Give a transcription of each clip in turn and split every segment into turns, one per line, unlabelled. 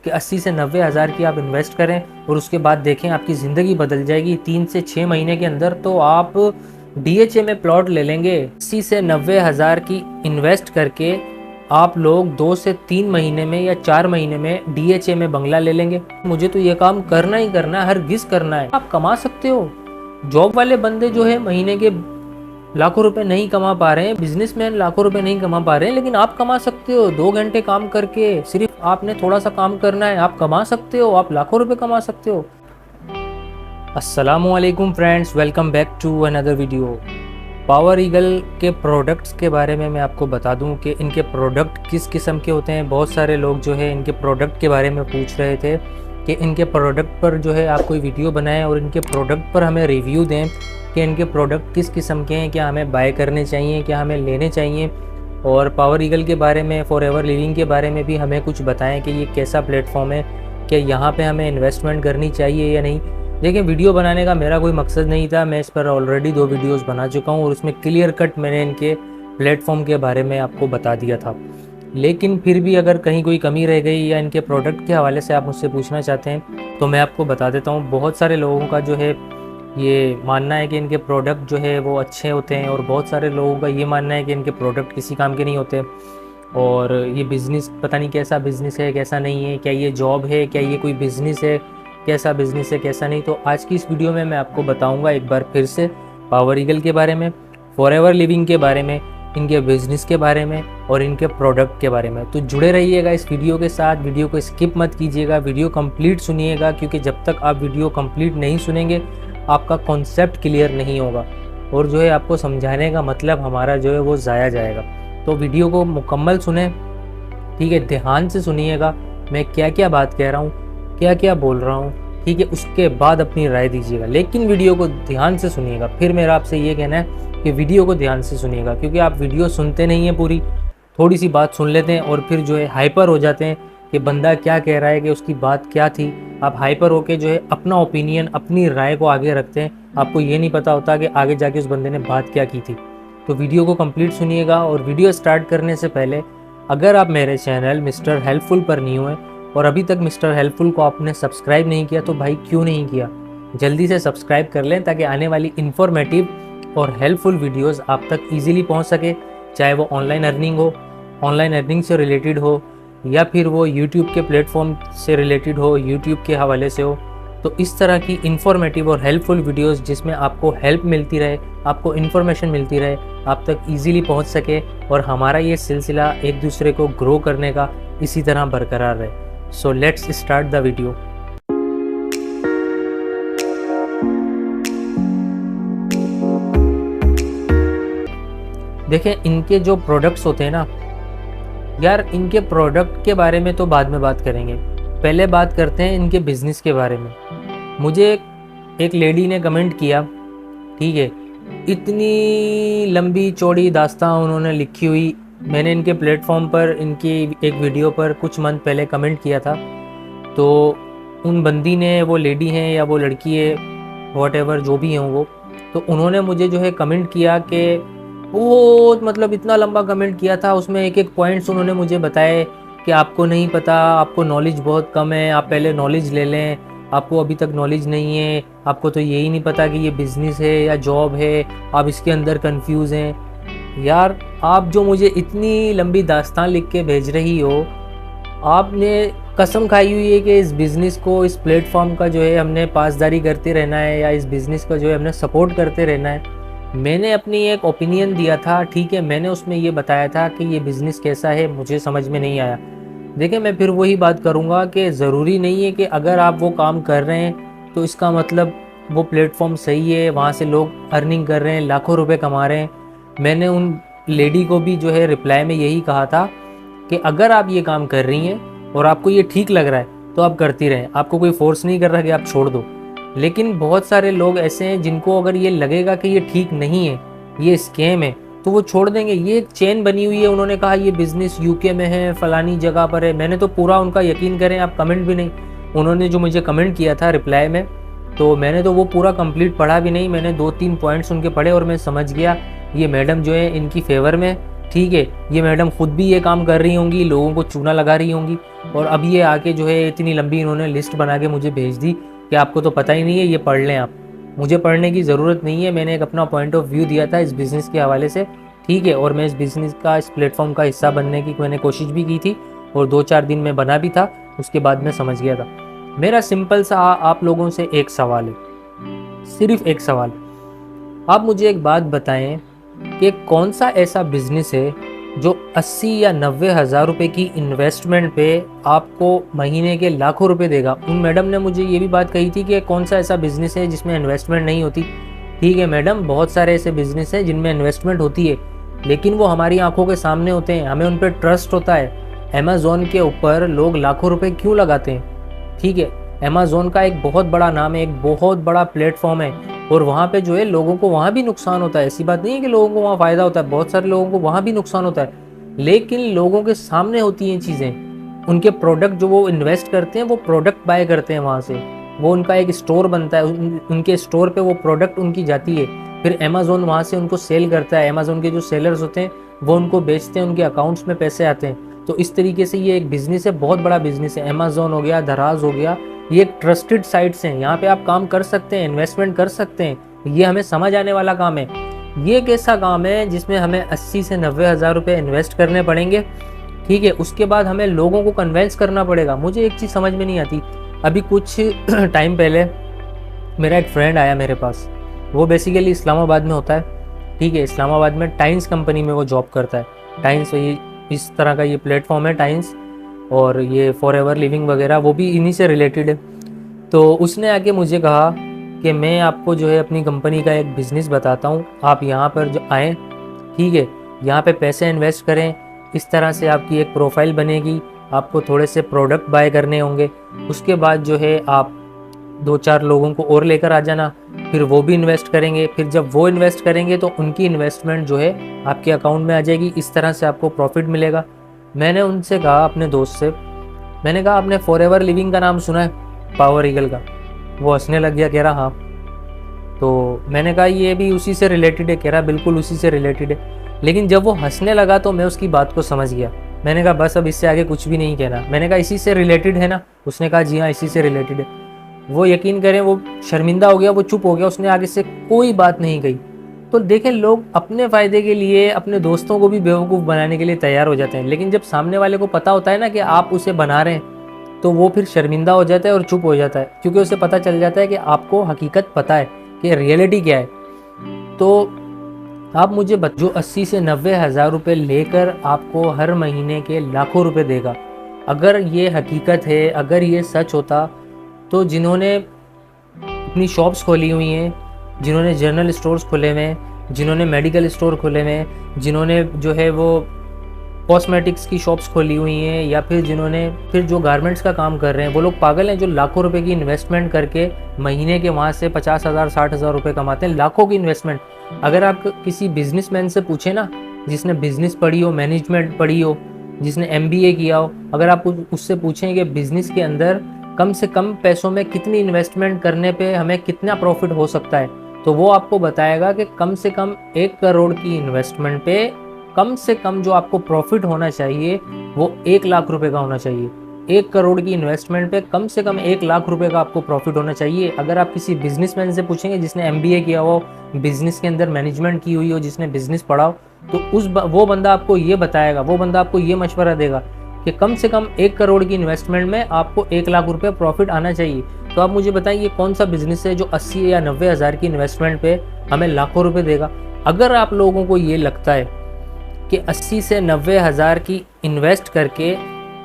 कि 80 से 90 हज़ार की आप इन्वेस्ट करें और उसके बाद देखें आपकी ज़िंदगी बदल जाएगी। 3 से 6 महीने के अंदर तो आप DHA में प्लॉट ले लेंगे। 80 से 90 हज़ार की इन्वेस्ट करके आप लोग 2 से 3 महीने में या 4 महीने में DHA में बंगला ले लेंगे। मुझे तो ये काम करना ही करना है, हरगिज़ करना है। आप कमा सकते हो। जॉब वाले बंदे जो है महीने के लाखों रुपए नहीं कमा पा रहे हैं, बिजनेसमैन लाखों रुपए नहीं कमा पा रहे हैं, लेकिन आप कमा सकते हो। 2 घंटे काम करके सिर्फ आपने थोड़ा सा काम करना है, आप कमा सकते हो, आप लाखों रुपए कमा सकते हो। अस्सलामुअलैकुम friends, welcome back to another video. Power eagle के प्रोडक्ट्स के बारे में मैं आपको बता दूं कि इनके प्रोडक्ट किस किस्म के होते हैं। बहुत सारे लोग जो है इनके प्रोडक्ट के बारे में पूछ रहे थे कि इनके प्रोडक्ट पर जो है आप कोई वीडियो बनाएं और इनके प्रोडक्ट पर हमें रिव्यू दें कि इनके प्रोडक्ट किस किस्म के हैं, क्या हमें बाय करने चाहिए, क्या हमें लेने चाहिए। और पावर ईगल के बारे में, फॉरएवर लिविंग के बारे में भी हमें कुछ बताएं कि ये कैसा प्लेटफॉर्म है, क्या यहाँ पे हमें इन्वेस्टमेंट करनी चाहिए या नहीं। देखिए, वीडियो बनाने का मेरा कोई मकसद नहीं था। मैं इस पर ऑलरेडी 2 वीडियोस बना चुका हूँ और उसमें क्लियर कट मैंने इनके प्लेटफॉर्म के बारे में आपको बता दिया था। लेकिन फिर भी अगर कहीं कोई कमी रह गई या इनके प्रोडक्ट के हवाले से आप मुझसे पूछना चाहते हैं तो मैं आपको बता देता हूँ। बहुत सारे लोगों का जो है ये मानना है कि इनके प्रोडक्ट जो है वो अच्छे होते हैं और बहुत सारे लोगों का ये मानना है कि इनके प्रोडक्ट किसी काम के नहीं होते और ये बिज़नेस पता नहीं कैसा बिज़नेस है, कैसा नहीं है, क्या ये जॉब है, क्या ये कोई बिज़नेस है, कैसा बिज़नेस है, कैसा नहीं। तो आज की इस वीडियो में मैं आपको बताऊंगा एक बार फिर से पावर ईगल के बारे में, फॉरएवर लिविंग के बारे में, इनके बिज़नेस के बारे में और इनके प्रोडक्ट के बारे में। तो जुड़े रहिएगा इस वीडियो के साथ, वीडियो को स्किप मत कीजिएगा, वीडियो कंप्लीट सुनिएगा, क्योंकि जब तक आप वीडियो कंप्लीट नहीं सुनेंगे आपका कॉन्सेप्ट क्लियर नहीं होगा और जो है आपको समझाने का मतलब हमारा जो है वो ज़ाया जाएगा। तो वीडियो को मुकम्मल सुने, ठीक है, ध्यान से सुनिएगा मैं क्या क्या बात कह रहा हूँ, क्या क्या बोल रहा हूँ, ठीक है। उसके बाद अपनी राय दीजिएगा, लेकिन वीडियो को ध्यान से सुनिएगा। फिर मेरा आपसे ये कहना है कि वीडियो को ध्यान से सुनिएगा, क्योंकि आप वीडियो सुनते नहीं हैं पूरी, थोड़ी सी बात सुन लेते हैं और फिर जो है हाइपर हो जाते हैं कि बंदा क्या कह रहा है, कि उसकी बात क्या थी। आप हाइपर होके जो है अपना ओपिनियन, अपनी राय को आगे रखते हैं, आपको ये नहीं पता होता कि आगे जाके उस बंदे ने बात क्या की थी। तो वीडियो को कंप्लीट सुनिएगा। और वीडियो स्टार्ट करने से पहले अगर आप मेरे चैनल मिस्टर हेल्पफुल पर न्यू हैं और अभी तक मिस्टर हेल्पफुल को आपने सब्सक्राइब नहीं किया तो भाई क्यों नहीं किया, जल्दी से सब्सक्राइब कर लें ताकि आने वाली इन्फॉर्मेटिव और हेल्पफुल वीडियोस आप तक इजीली पहुंच सके। चाहे वो ऑनलाइन अर्निंग हो, ऑनलाइन अर्निंग से रिलेटेड हो, या फिर वो यूट्यूब के प्लेटफॉर्म से रिलेटेड हो, यूट्यूब के हवाले से हो। तो इस तरह की इन्फॉर्मेटिव और हेल्पफुल वीडियोस जिसमें आपको हेल्प मिलती रहे, आपको इन्फॉर्मेशन मिलती रहे, आप तक इजीली पहुंच सके और हमारा ये सिलसिला एक दूसरे को ग्रो करने का इसी तरह बरकरार रहे। So let's start the video. देखें, इनके जो प्रोडक्ट्स होते हैं ना यार, इनके प्रोडक्ट के बारे में तो बाद में बात करेंगे, पहले बात करते हैं इनके बिज़नेस के बारे में। मुझे एक लेडी ने कमेंट किया, ठीक है, इतनी लंबी चौड़ी दास्तान उन्होंने लिखी हुई। मैंने इनके प्लेटफॉर्म पर इनकी एक वीडियो पर कुछ मंथ पहले कमेंट किया था। तो उन बंदी ने, वो लेडी हैं या वो लड़की है, व्हाटएवर जो भी हैं वो, तो उन्होंने मुझे जो है कमेंट किया कि बहुत, मतलब इतना लंबा कमेंट किया था, उसमें एक एक पॉइंट्स उन्होंने मुझे बताए कि आपको नहीं पता, आपको नॉलेज बहुत कम है, आप पहले नॉलेज ले लें, आपको अभी तक नॉलेज नहीं है, आपको तो यही नहीं पता कि ये बिज़नेस है या जॉब है, आप इसके अंदर कंफ्यूज हैं। यार, आप जो मुझे इतनी लंबी दास्तान लिख के भेज रही हो, आपने कसम खाई हुई है कि इस बिज़नेस को, इस प्लेटफॉर्म का जो है हमने पासदारी करते रहना है या इस बिज़नेस का जो है हमने सपोर्ट करते रहना है। मैंने अपनी एक ओपिनियन दिया था, ठीक है, मैंने उसमें ये बताया था कि ये बिज़नेस कैसा है, मुझे समझ में नहीं आया। देखिए, मैं फिर वही बात करूँगा कि ज़रूरी नहीं है कि अगर आप वो काम कर रहे हैं तो इसका मतलब वो प्लेटफॉर्म सही है, वहाँ से लोग अर्निंग कर रहे हैं, लाखों रुपए कमा रहे हैं। मैंने उन लेडी को भी जो है रिप्लाई में यही कहा था कि अगर आप ये काम कर रही हैं और आपको ये ठीक लग रहा है तो आप करती रहें, आपको कोई फोर्स नहीं कर रहा कि आप छोड़ दो। लेकिन बहुत सारे लोग ऐसे हैं जिनको अगर ये लगेगा कि ये ठीक नहीं है, ये स्कैम है, तो वो छोड़ देंगे। ये एक चेन बनी हुई है। उन्होंने कहा ये बिज़नेस यूके में है, फलानी जगह पर है। मैंने तो पूरा उनका, यकीन करें आप, कमेंट भी नहीं, उन्होंने जो मुझे कमेंट किया था रिप्लाई में, तो मैंने तो वो पूरा कंप्लीट पढ़ा भी नहीं। मैंने 2-3 पॉइंट्स उनके पढ़े और मैं समझ गया ये मैडम जो है इनकी फेवर में ठीक है, ये मैडम खुद भी ये काम कर रही होंगी, लोगों को चूना लगा रही होंगी, और अब ये आके जो है इतनी लंबी इन्होंने लिस्ट बना के मुझे भेज दी कि आपको तो पता ही नहीं है, ये पढ़ लें आप। मुझे पढ़ने की ज़रूरत नहीं है, मैंने एक अपना पॉइंट ऑफ व्यू दिया था इस बिज़नेस के हवाले से, ठीक है, और मैं इस बिज़नेस का, इस प्लेटफॉर्म का हिस्सा बनने की मैंने कोशिश भी की थी, और 2-4 दिन में बना भी था, उसके बाद मैं समझ गया था। मेरा सिंपल सा आप लोगों से एक सवाल है, सिर्फ एक सवाल। आप मुझे एक बात बताएं कि कौन सा ऐसा बिजनेस है जो 80 या 90 हज़ार रुपये की इन्वेस्टमेंट पे आपको महीने के लाखों रुपए देगा। उन मैडम ने मुझे ये भी बात कही थी कि कौन सा ऐसा बिजनेस है जिसमें इन्वेस्टमेंट नहीं होती। ठीक है मैडम, बहुत सारे ऐसे बिजनेस हैं जिनमें इन्वेस्टमेंट होती है, लेकिन वो हमारी आंखों के सामने होते हैं, हमें उन पर ट्रस्ट होता है। अमेज़ॉन के ऊपर लोग लाखों रुपए क्यों लगाते हैं? ठीक है, अमेज़ॉन का एक बहुत बड़ा नाम है, एक बहुत बड़ा प्लेटफॉर्म है, और वहाँ पे जो है लोगों को वहाँ भी नुकसान होता है। ऐसी बात नहीं है कि लोगों को वहाँ फ़ायदा होता है, बहुत सारे लोगों को वहाँ भी नुकसान होता है, लेकिन लोगों के सामने होती हैं चीज़ें। उनके प्रोडक्ट जो वो इन्वेस्ट करते हैं, वो प्रोडक्ट बाय करते हैं वहाँ से, वो उनका एक स्टोर बनता है, उनके स्टोर पे वो प्रोडक्ट उनकी जाती है, फिर अमेज़ॉन वहाँ से उनको सेल करता है। अमेज़ॉन के जो सेलर्स होते हैं वो उनको बेचते हैं, उनके अकाउंट्स में पैसे आते हैं। तो इस तरीके से ये एक बिज़नेस है, बहुत बड़ा बिज़नेस है। अमेज़ॉन हो गया, दराज हो गया, ये एक ट्रस्टेड साइट्स हैं, यहाँ पे आप काम कर सकते हैं, इन्वेस्टमेंट कर सकते हैं। ये हमें समझ आने वाला काम है। ये एक ऐसा काम है जिसमें हमें 80 से 90 हज़ार रुपये इन्वेस्ट करने पड़ेंगे, ठीक है। उसके बाद हमें लोगों को कन्वेंस करना पड़ेगा। मुझे एक चीज़ समझ में नहीं आती, अभी कुछ टाइम पहले मेरा एक फ्रेंड आया मेरे पास, वो बेसिकली इस्लामाबाद में होता है, ठीक है, इस्लामाबाद में टाइम्स कंपनी में वो जॉब करता है। टाइम्स ये इस तरह का ये प्लेटफॉर्म है टाइम्स, और ये फॉरएवर लिविंग वगैरह वो भी इन्हीं से रिलेटेड है। तो उसने आके मुझे कहा कि मैं आपको जो है अपनी कंपनी का एक बिज़नेस बताता हूँ, आप यहाँ पर जो आएँ, ठीक है, यहाँ पे पैसे इन्वेस्ट करें, इस तरह से आपकी एक प्रोफाइल बनेगी, आपको थोड़े से प्रोडक्ट बाय करने होंगे, उसके बाद जो है आप 2-4 लोगों को और लेकर आ जाना, फिर वो भी इन्वेस्ट करेंगे, फिर जब वो इन्वेस्ट करेंगे तो उनकी इन्वेस्टमेंट जो है आपके अकाउंट में आ जाएगी, इस तरह से आपको प्रॉफिट मिलेगा। मैंने उनसे कहा, अपने दोस्त से, मैंने कहा आपने फॉरएवर लिविंग का नाम सुना है, पावर ईगल का? वो हंसने लग गया, कह रहा हाँ। तो मैंने कहा ये भी उसी से रिलेटेड है? कह रहा बिल्कुल उसी से रिलेटेड है। लेकिन जब वो हंसने लगा तो मैं उसकी बात को समझ गया। मैंने कहा बस अब इससे आगे कुछ भी नहीं कहना। मैंने कहा इसी से रिलेटेड है ना? उसने कहा जी हाँ इसी से रिलेटेड है। वो यकीन करें वो शर्मिंदा हो गया, वो चुप हो गया, उसने आगे से कोई बात नहीं कही। तो देखें, लोग अपने फ़ायदे के लिए अपने दोस्तों को भी बेवकूफ़ बनाने के लिए तैयार हो जाते हैं, लेकिन जब सामने वाले को पता होता है ना कि आप उसे बना रहे हैं, तो वो फिर शर्मिंदा हो जाता है और चुप हो जाता है, क्योंकि उसे पता चल जाता है कि आपको हकीकत पता है कि रियलिटी क्या है। तो आप मुझे जो 80 से 90 हज़ार रुपये लेकर आपको हर महीने के लाखों रुपए देगा, अगर ये हकीकत है, अगर ये सच होता, तो जिन्होंने अपनी शॉप्स खोली हुई हैं, जिन्होंने जनरल स्टोर्स खोले हुए हैं, जिन्होंने मेडिकल स्टोर खोले हुए हैं, जिन्होंने जो है वो कॉस्मेटिक्स की शॉप्स खोली हुई हैं, या फिर जिन्होंने फिर जो गारमेंट्स का काम कर रहे हैं, वो लोग पागल हैं जो लाखों रुपए की इन्वेस्टमेंट करके महीने के वहाँ से 50,000 60,000 रुपये कमाते हैं। लाखों की इन्वेस्टमेंट। अगर आप किसी बिजनेसमैन से पूछें ना, जिसने बिजनेस पढ़ी हो, मैनेजमेंट पढ़ी हो, जिसने MBA किया हो, अगर आप उससे पूछें कि बिजनेस के अंदर कम से कम पैसों में कितनी इन्वेस्टमेंट करने पे हमें कितना प्रॉफिट हो सकता है, तो वो आपको बताएगा कि कम से कम 1 करोड़ की इन्वेस्टमेंट पे कम से कम जो आपको प्रॉफिट होना चाहिए वो 1 लाख रुपए का होना चाहिए। 1 करोड़ की इन्वेस्टमेंट पे कम से कम 1 लाख रुपए का आपको प्रॉफिट होना चाहिए। अगर आप किसी बिजनेसमैन से पूछेंगे जिसने MBA किया हो, बिजनेस के अंदर मैनेजमेंट की हुई हो, जिसने बिजनेस पढ़ा हो, तो वो बंदा आपको ये बताएगा, वो बंदा आपको ये मशवरा देगा कि कम से कम 1 करोड़ की इन्वेस्टमेंट में आपको 1 लाख रुपए प्रॉफिट आना चाहिए। तो आप मुझे बताइए कौन सा बिजनेस है जो 80 या 90 हज़ार की इन्वेस्टमेंट पे हमें लाखों रुपए देगा। अगर आप लोगों को ये लगता है कि 80 से 90 हज़ार की इन्वेस्ट करके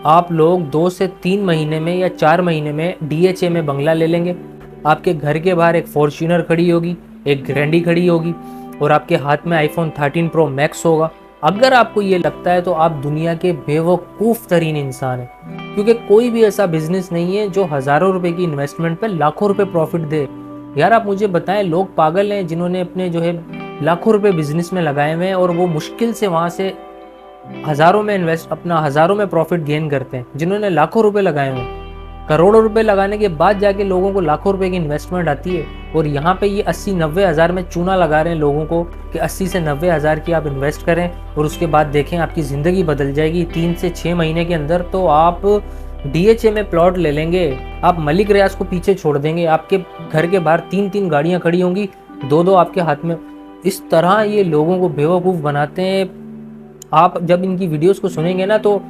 आप लोग 2 से 3 महीने में या 4 महीने में DHA में बंगला ले लेंगे, आपके घर के बाहर एक फॉर्च्यूनर खड़ी होगी, एक ग्रैंडी खड़ी होगी, और आपके हाथ में iPhone 13 Pro Max होगा, अगर आपको ये लगता है तो आप दुनिया के बेवकूफ़ तरीन इंसान हैं। क्योंकि कोई भी ऐसा बिजनेस नहीं है जो हज़ारों रुपए की इन्वेस्टमेंट पे लाखों रुपए प्रॉफिट दे। यार आप मुझे बताएं, लोग पागल हैं जिन्होंने अपने जो है लाखों रुपए बिजनेस में लगाए हुए हैं, और वो मुश्किल से वहाँ से हज़ारों में प्रॉफिट गेन करते हैं, जिन्होंने लाखों रुपए लगाए हुए हैं। करोड़ों रुपए लगाने के बाद जाके लोगों को लाखों रुपए की इन्वेस्टमेंट आती है। और यहाँ पे ये 80-90 हज़ार में चूना लगा रहे हैं लोगों को कि 80 से 90 हज़ार की आप इन्वेस्ट करें और उसके बाद देखें आपकी ज़िंदगी बदल जाएगी। 3 से 6 महीने के अंदर तो आप DHA में प्लॉट ले लेंगे, आप मलिक रियाज को पीछे छोड़ देंगे, आपके घर के बाहर 3-3 गाड़ियाँ खड़ी होंगी, 2-2 आपके हाथ में। इस तरह ये लोगों को बेवकूफ़ बनाते हैं। आप जब इनकी वीडियोस को सुनेंगे ना तो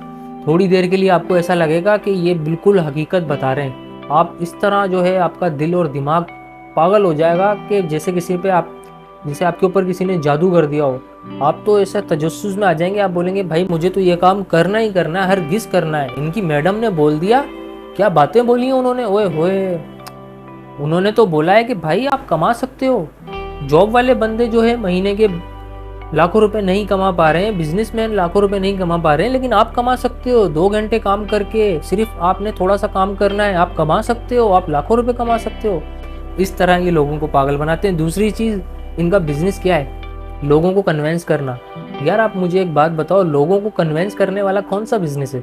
थोड़ी देर के लिए आपको ऐसा लगेगा कि ये बिल्कुल हकीकत बता रहे हैं। आप इस तरह जो है आपका दिल और दिमाग पागल हो जाएगा कि जैसे आपके ऊपर किसी ने जादू कर दिया हो। आप तो ऐसा तजस्सुस में आ जाएंगे, आप बोलेंगे भाई मुझे तो ये काम करना ही करना है, हरगिज़ करना है। इनकी मैडम ने बोल दिया, क्या बातें बोली हैं उन्होंने, ओए होए। उन्होंने तो बोला है कि भाई आप कमा सकते हो। जॉब वाले बंदे जो है महीने के लाखों रुपए नहीं कमा पा रहे हैं, बिजनेसमैन लाखों रुपए नहीं कमा पा रहे हैं, लेकिन आप कमा सकते हो। 2 घंटे काम करके, सिर्फ आपने थोड़ा सा काम करना है, आप कमा सकते हो, आप लाखों रुपए कमा सकते हो। इस तरह ये लोगों को पागल बनाते हैं। दूसरी चीज़, इनका बिजनेस क्या है? लोगों को कन्वेंस करना। यार आप मुझे एक बात बताओ, लोगों को कन्वेंस करने वाला कौन सा बिजनेस है?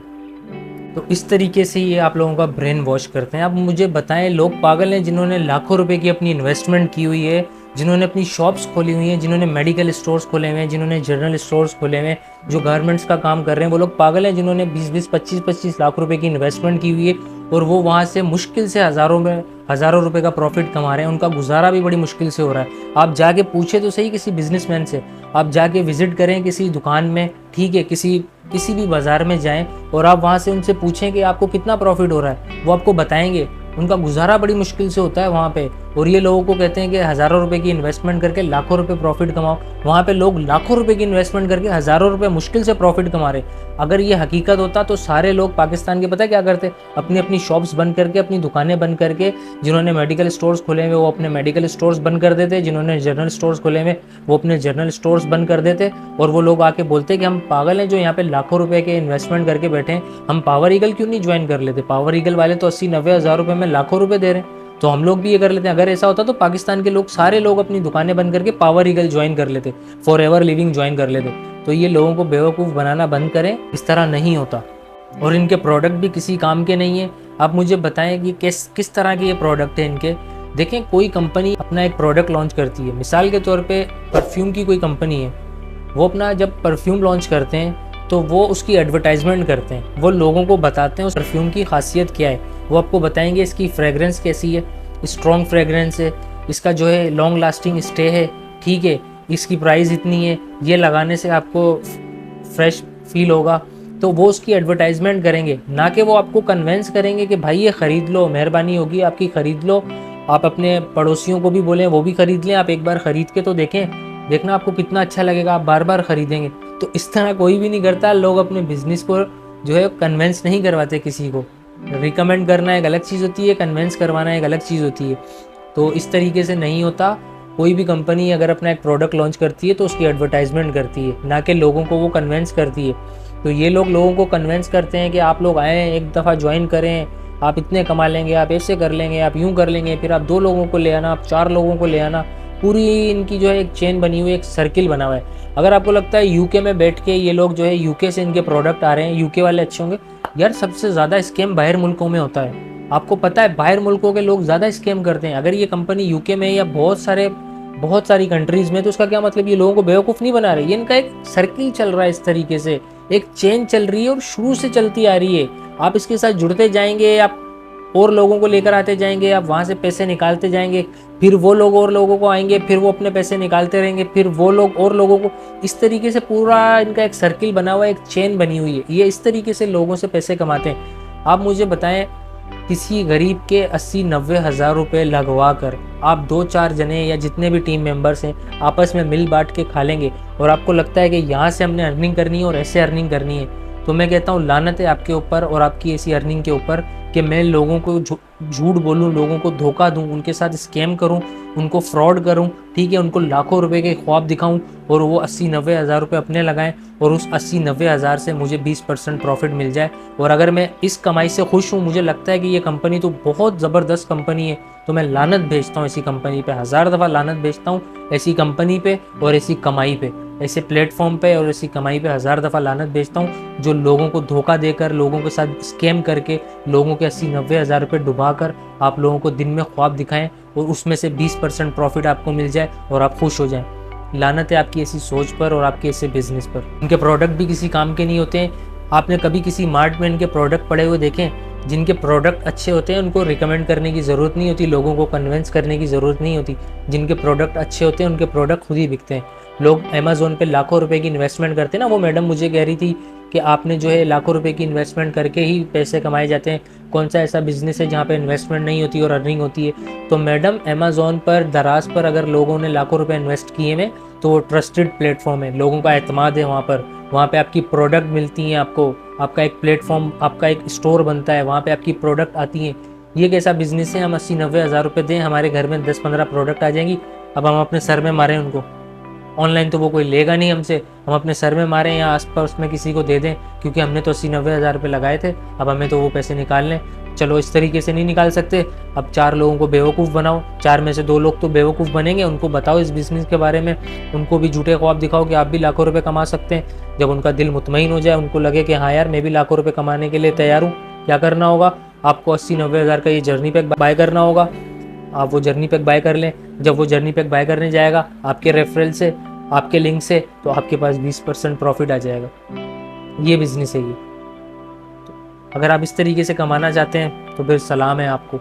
तो इस तरीके से ये आप लोगों का ब्रेन वॉश करते हैं। आप मुझे बताएं, लोग पागल हैं जिन्होंने लाखों रुपए की अपनी इन्वेस्टमेंट की हुई है, जिन्होंने अपनी शॉप्स खोली हुई हैं, जिन्होंने मेडिकल स्टोर्स खोले हुए हैं, जिन्होंने जनरल स्टोर्स खोले हुए हैं, जो गारमेंट्स का काम कर रहे हैं, वो लोग पागल हैं जिन्होंने 20-20, 25-25 लाख रुपए की इन्वेस्टमेंट की हुई है और वो वहाँ से मुश्किल से हज़ारों रुपए का प्रॉफिट कमा रहे हैं। उनका गुजारा भी बड़ी मुश्किल से हो रहा है। आप जाके पूछे तो सही किसी बिजनेसमैन से, आप जाके विजिट करें किसी दुकान में, ठीक है, किसी भी बाज़ार में जाएं और आप वहाँ से उनसे पूछें कि आपको कितना प्रॉफिट हो रहा है, वो आपको बताएंगे। उनका गुजारा बड़ी मुश्किल से होता है वहाँ पे। और ये लोगों को कहते हैं कि हज़ारों रुपए की इन्वेस्टमेंट करके लाखों रुपए प्रॉफिट कमाओ। वहाँ पे लोग लाखों रुपए की इन्वेस्टमेंट करके हज़ारों रुपए मुश्किल से प्रॉफिट कमा रहे। अगर ये हकीकत होता तो सारे लोग पाकिस्तान के पता क्या करते, अपनी अपनी शॉप्स बंद करके, अपनी दुकानें बंद करके, जिन्होंने मेडिकल स्टोर्स खोले हुए वो अपने मेडिकल स्टोर्स बंद कर देते, जिन्होंने जनरल स्टोर्स खोले हुए वो अपने जनरल स्टोर्स बंद कर देते। और वो लोग आके बोलते कि हम पागल हैं जो यहाँ पे लाखों रुपए के इन्वेस्टमेंट करके बैठे हैं, हम पावर ईगल क्यों नहीं ज्वाइन कर लेते? पावर ईगल वाले तो 80-90 हज़ार रुपये में लाखों रुपए दे रहे हैं, तो हम लोग भी ये कर लेते हैं। अगर ऐसा होता तो पाकिस्तान के लोग सारे लोग अपनी दुकानें बंद करके पावर ईगल ज्वाइन कर लेते, फॉर एवर लिविंग ज्वाइन कर लेते। तो ये लोगों को बेवकूफ़ बनाना बंद करें, इस तरह नहीं होता। और इनके प्रोडक्ट भी किसी काम के नहीं है। आप मुझे बताएं कि किस तरह के ये प्रोडक्ट है इनके। देखें, कोई कंपनी अपना एक प्रोडक्ट लॉन्च करती है, मिसाल के तौर पे परफ्यूम की कोई कंपनी है, वो अपना जब परफ्यूम लॉन्च करते हैं तो वो उसकी एडवर्टाइजमेंट करते हैं, वो लोगों को बताते हैं उस परफ्यूम की खासियत क्या है। वो आपको बताएंगे इसकी फ्रेगरेंस कैसी है, स्ट्रॉन्ग फ्रेगरेंस है, इसका जो है लॉन्ग लास्टिंग स्टे है, ठीक है, इसकी प्राइस इतनी है, ये लगाने से आपको फ्रेश फील होगा। तो वो उसकी एडवर्टाइजमेंट करेंगे, ना कि वो आपको कन्वेंस करेंगे कि भाई ये ख़रीद लो, मेहरबानी होगी आपकी, ख़रीद लो। आप अपने पड़ोसियों को भी बोलें वो भी ख़रीद लें, आप एक बार ख़रीद के तो देखें, देखना आपको कितना अच्छा लगेगा, आप बार बार ख़रीदेंगे। तो इस तरह कोई भी नहीं करता। लोग अपने बिजनेस को जो है कन्वेंस नहीं करवाते किसी को। रिकमेंड करना एक अलग चीज़ होती है, कन्वेंस करवाना एक अलग चीज़ होती है। तो इस तरीके से नहीं होता। कोई भी कंपनी अगर अपना एक प्रोडक्ट लॉन्च करती है तो उसकी एडवर्टाइजमेंट करती है, ना कि लोगों को वो कन्वेंस करती है। तो ये लोग लोगों को कन्वेंस करते हैं कि आप लोग आएँ, एक दफ़ा ज्वाइन करें, आप इतने कमा लेंगे, आप ऐसे कर लेंगे, आप यूँ कर लेंगे, फिर आप 2 लोगों को ले आना, आप 4 लोगों को ले आना। पूरी इनकी जो है एक चेन बनी हुई है, एक सर्किल बना हुआ है। अगर आपको लगता है यूके में बैठ के ये लोग जो है यूके से इनके प्रोडक्ट आ रहे हैं, यूके वाले अच्छे होंगे, यार सबसे ज़्यादा स्कैम बाहर मुल्कों में होता है। आपको पता है बाहर मुल्कों के लोग ज़्यादा स्कैम करते हैं। अगर ये कंपनी यूके में या बहुत सारी कंट्रीज़ में, तो उसका क्या मतलब, ये लोगों को बेवकूफ़ नहीं बना रहे। ये इनका एक सर्किल चल रहा है, इस तरीके से एक चेन चल रही है और शुरू से चलती आ रही है। आप इसके साथ जुड़ते जाएंगे, आप और लोगों को लेकर आते जाएंगे, आप वहाँ से पैसे निकालते जाएंगे, फिर वो लोग और लोगों को आएंगे, फिर वो अपने पैसे निकालते रहेंगे, फिर वो लोग और लोगों को। इस तरीके से पूरा इनका एक सर्किल बना हुआ है, एक चेन बनी हुई है। ये इस तरीके से लोगों से पैसे कमाते हैं। आप मुझे बताएं, किसी गरीब के 80-90 हज़ार रुपये लगवा कर आप 2-4 जने या जितने भी टीम मेंबर्स हैं आपस में मिल बांट के खा लेंगे, और आपको लगता है कि यहाँ से हमने अर्निंग करनी है और ऐसे अर्निंग करनी है, तो मैं कहता हूँ लानत है आपके ऊपर और आपकी ऐसी अर्निंग के ऊपर कि मैं लोगों को झूठ बोलूं, लोगों को धोखा दूं, उनके साथ स्कैम करूं, उनको फ्रॉड करूं, ठीक है, उनको लाखों रुपए के ख्वाब दिखाऊं और वो 80-90 हज़ार रुपये अपने लगाएं और उस 80-90 हज़ार से मुझे 20% प्रॉफिट मिल जाए। और अगर मैं इस कमाई से खुश हूं, मुझे लगता है कि ये कंपनी तो बहुत ज़बरदस्त कंपनी है, तो मैं लानत भेजता हूँ ऐसी कंपनी पे, 1000 दफ़ा लानत भेजता हूँ ऐसी कंपनी पे और ऐसी कमाई पे। ऐसे प्लेटफॉर्म पे और ऐसी कमाई पे 1000 दफ़ा लानत भेजता हूँ जो लोगों को धोखा देकर, लोगों के साथ स्कैम करके, लोगों के 80-90 हज़ार रुपये डुबा कर आप लोगों को दिन में ख्वाब दिखाएं और उसमें से 20% प्रॉफिट आपको मिल जाए और आप खुश हो जाएं। लानत है आपकी ऐसी सोच पर और आपके ऐसे बिजनेस पर। इनके प्रोडक्ट भी किसी काम के नहीं होते हैं। आपने कभी किसी मार्ट में इनके प्रोडक्ट पड़े हुए देखें? जिनके प्रोडक्ट अच्छे होते हैं उनको रिकमेंड करने की ज़रूरत नहीं होती, लोगों को कन्विंस करने की ज़रूरत नहीं होती। जिनके प्रोडक्ट अच्छे होते हैं उनके प्रोडक्ट खुद ही बिकते हैं। लोग अमेज़ोन पे लाखों रुपए की इन्वेस्टमेंट करते हैं ना, वो मैडम मुझे कह रही थी कि आपने जो है लाखों रुपए की इन्वेस्टमेंट करके ही पैसे कमाए जाते हैं, कौन सा ऐसा बिजनेस है जहाँ पे इन्वेस्टमेंट नहीं होती और अर्निंग होती है? तो मैडम अमेज़ोन पर, दराज पर अगर लोगों ने लाखों रुपए इन्वेस्ट किए हैं तो वो ट्रस्टेड प्लेटफॉर्म है, लोगों का एतमाद है वहाँ पे आपकी प्रोडक्ट मिलती हैं आपको, आपका एक प्लेटफॉर्म, आपका एक स्टोर बनता है, वहाँ पे आपकी प्रोडक्ट आती हैं। ये कैसा बिजनेस है? हम 80-90 हज़ार रुपये दें, हमारे घर में 10-15 प्रोडक्ट आ जाएंगी, अब हम अपने सर में मारें उनको? ऑनलाइन तो वो कोई लेगा नहीं हमसे, हम अपने सर में मारें या आस पास में किसी को दे दें, क्योंकि हमने तो 80-90 हज़ार रुपये लगाए थे, अब हमें तो वो पैसे निकाल लें। चलो इस तरीके से नहीं निकाल सकते। अब 4 लोगों को बेवकूफ़ बनाओ, 4 में से 2 लोग तो बेवकूफ़ बनेंगे, उनको बताओ इस बिज़नेस के बारे में, उनको भी झूठे ख्वाब दिखाओ कि आप भी लाखों रुपए कमा सकते हैं। जब उनका दिल मुतमईन हो जाए, उनको लगे कि हाँ यार मैं भी लाखों रुपए कमाने के लिए तैयार हूँ, क्या करना होगा? आपको 80-90 हज़ार का ये जर्नी पैक बाय करना होगा। आप वो जर्नी पैक बाय कर लें। जब वो जर्नी पैक बाय करने जाएगा आपके रेफरल से, आपके लिंक से, तो आपके पास 20% प्रॉफिट आ जाएगा। ये बिज़नेस है ये। अगर आप इस तरीके से कमाना चाहते हैं तो फिर सलाम है आपको।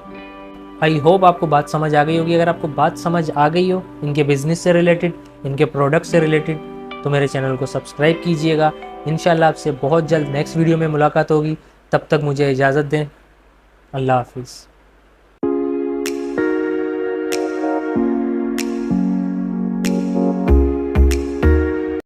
आई होप आपको बात समझ आ गई होगी। अगर आपको बात समझ आ गई हो इनके बिज़नेस से रिलेटेड, इनके प्रोडक्ट से रिलेटेड, तो मेरे चैनल को सब्सक्राइब कीजिएगा। इंशाल्लाह आपसे बहुत जल्द नेक्स्ट वीडियो में मुलाकात होगी। तब तक मुझे इजाज़त दें। अल्लाह हाफिज़।